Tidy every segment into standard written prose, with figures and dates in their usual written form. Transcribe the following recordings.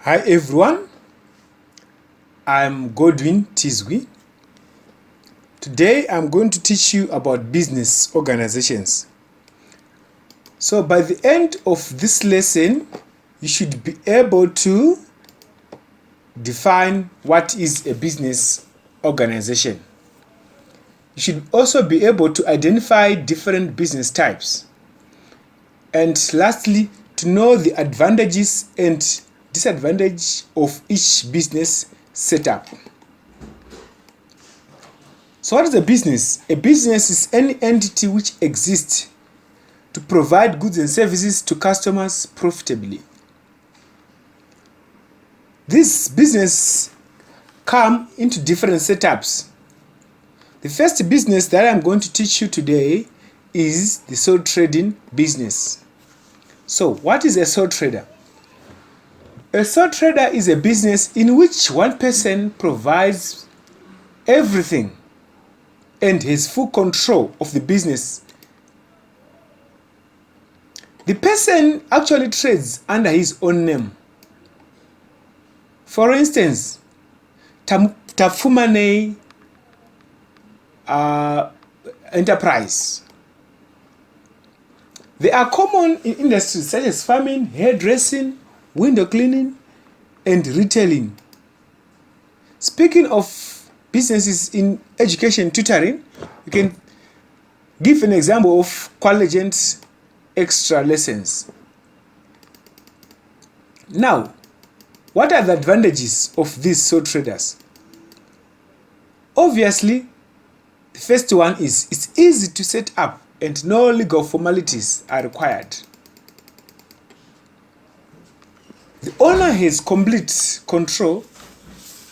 Hi everyone, I'm Godwin Tizwi. Today I'm going to teach you about business organizations. So by the end of this lesson, you should be able to define what is a business organization. You should also be able to identify different business types. And lastly, to know the advantages and disadvantages of each business setup. So what is a business? A business is any entity which exists to provide goods and services to customers profitably. These businesses come into different setups. The first business that I'm going to teach you today is the sole trading business. So what is a sole trader? A sole trader is a business in which one person provides everything and has full control of the business. The person actually trades under his own name. For instance, Tafumane enterprise. They are common in industries such as farming, hairdressing, window cleaning, and retailing. Speaking of businesses in education tutoring, you can give an example of Qualigent extra lessons. Now, what are the advantages of these sole traders? Obviously, the first one is it's easy to set up and no legal formalities are required. The owner has complete control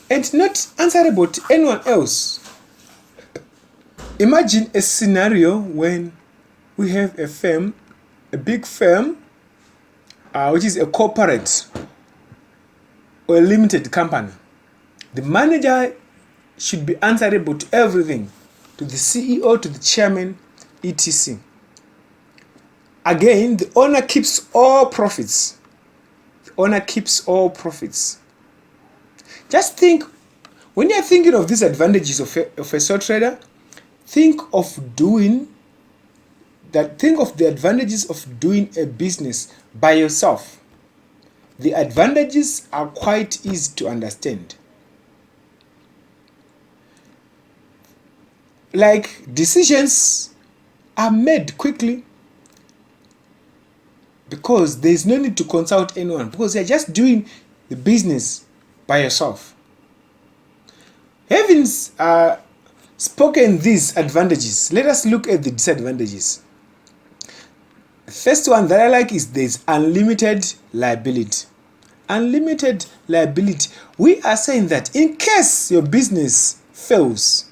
and not answerable to anyone else. Imagine a scenario when we have a firm, a big firm, which is a corporate or a limited company. The manager should be answerable to everything, to the CEO, to the chairman, etc. Again, the owner keeps all profits. The owner keeps all profits. Just think, when you're thinking of these advantages of a sole trader, think of the advantages of doing a business by yourself. The advantages are quite easy to understand. Like, decisions are made quickly because there is no need to consult anyone, because you're just doing the business by yourself. Having spoken these advantages, let us look at the disadvantages. The first one that I like is there's unlimited liability. Unlimited liability. We are saying that in case your business fails,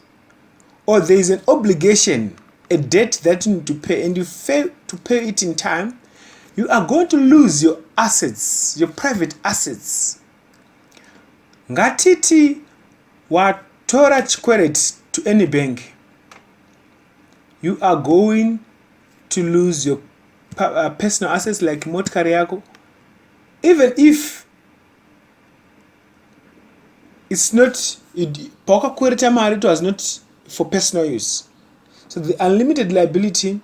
or there is an obligation, a debt that you need to pay, and you fail to pay it in time, you are going to lose your assets, your private assets. Ngatiti watora chikweret to any bank, you are going to lose your personal assets like motikari yako, even if it's not pakakwereta mari, it was not for personal use. So the unlimited liability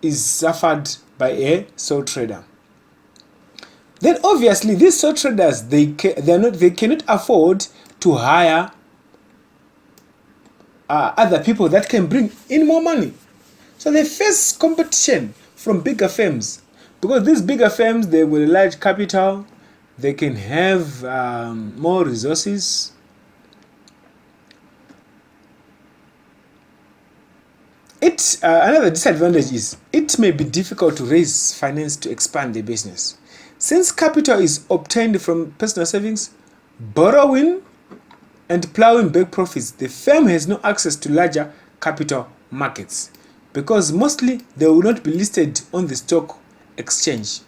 is suffered by a sole trader. Then obviously these sole traders, they cannot afford to hire other people that can bring in more money. So they face competition from bigger firms, because these bigger firms, they will large capital, they can have more resources. Another disadvantage is it may be difficult to raise finance to expand the business. Since capital is obtained from personal savings, borrowing and plowing back profits, the firm has no access to larger capital markets, because mostly they will not be listed on the stock exchange.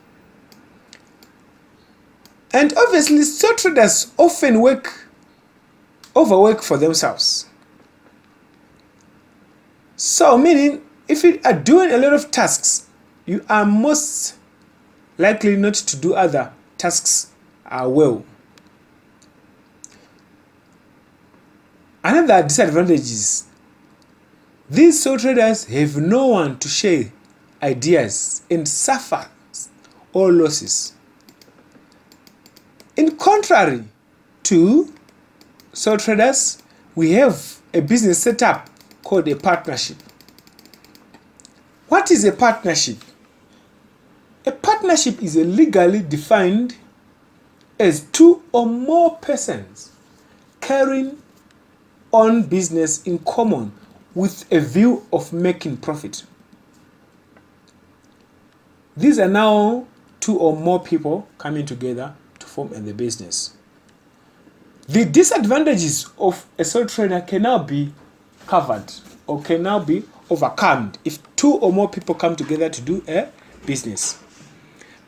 And obviously, sole traders often overwork for themselves. So meaning, if you are doing a lot of tasks, you are most likely not to do other tasks well. Another disadvantage is these sole traders have no one to share ideas and suffer all losses. In contrary to sole traders, we have a business setup called a partnership. What is a partnership? A partnership is a legally defined as two or more persons carrying on business in common with a view of making profit. These are now two or more people coming together to form the business. The disadvantages of a sole trader can now be covered or can now be overcome if two or more people come together to do a business.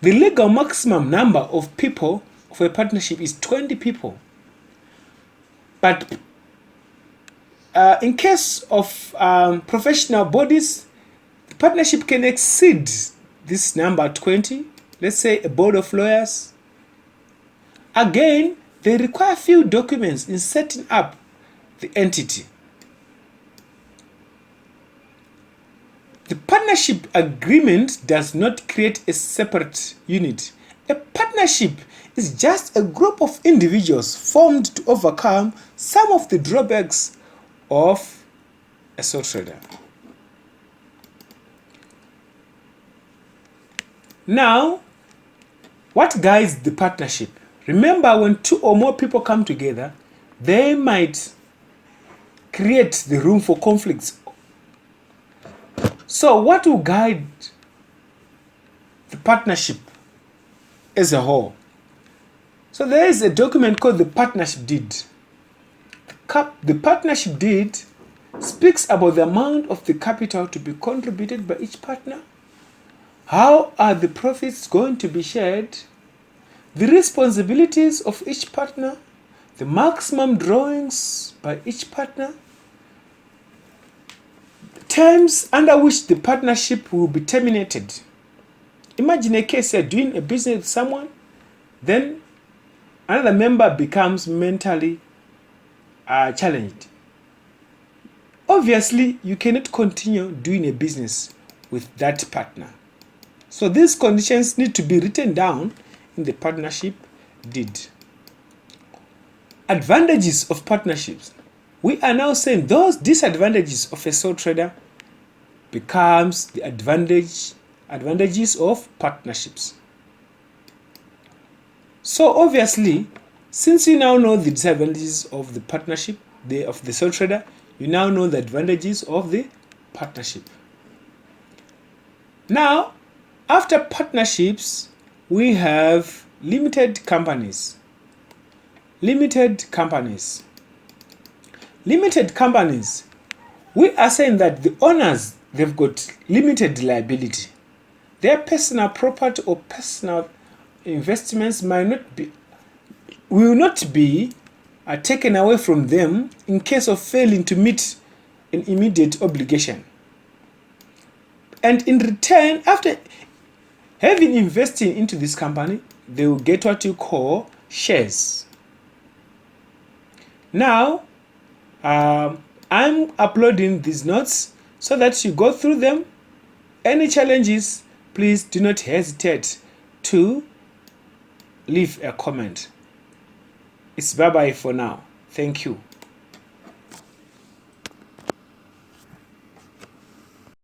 The legal maximum number of people for a partnership is 20 people. But in case of professional bodies, the partnership can exceed this number 20. Let's say a board of lawyers. Again, they require few documents in setting up the entity. The partnership agreement does not create a separate unit. A partnership is just a group of individuals formed to overcome some of the drawbacks of a sole trader. Now, what guides the partnership? Remember, when two or more people come together, they might create the room for conflicts. So what will guide the partnership as a whole? So there is a document called the partnership deed. The partnership deed speaks about the amount of the capital to be contributed by each partner. How are the profits going to be shared? The responsibilities of each partner, the maximum drawings by each partner, terms under which the partnership will be terminated. Imagine a case you're doing a business with someone, then another member becomes mentally challenged. Obviously, you cannot continue doing a business with that partner. So these conditions need to be written down in the partnership deed. Advantages of partnerships. We are now saying those disadvantages of a sole trader becomes the advantages of partnerships. So obviously, since you now know the disadvantages of the partnership, of the sole trader, you now know the advantages of the partnership. Now, after partnerships, we have limited companies. Limited companies, we are saying that the owners, they've got limited liability. Their personal property or personal investments will not be taken away from them in case of failing to meet an immediate obligation. And in return, after having invested into this company, they will get what you call shares. Now, I'm uploading these notes so that you go through them. Any challenges, please do not hesitate to leave a comment. It's bye-bye for now. Thank you.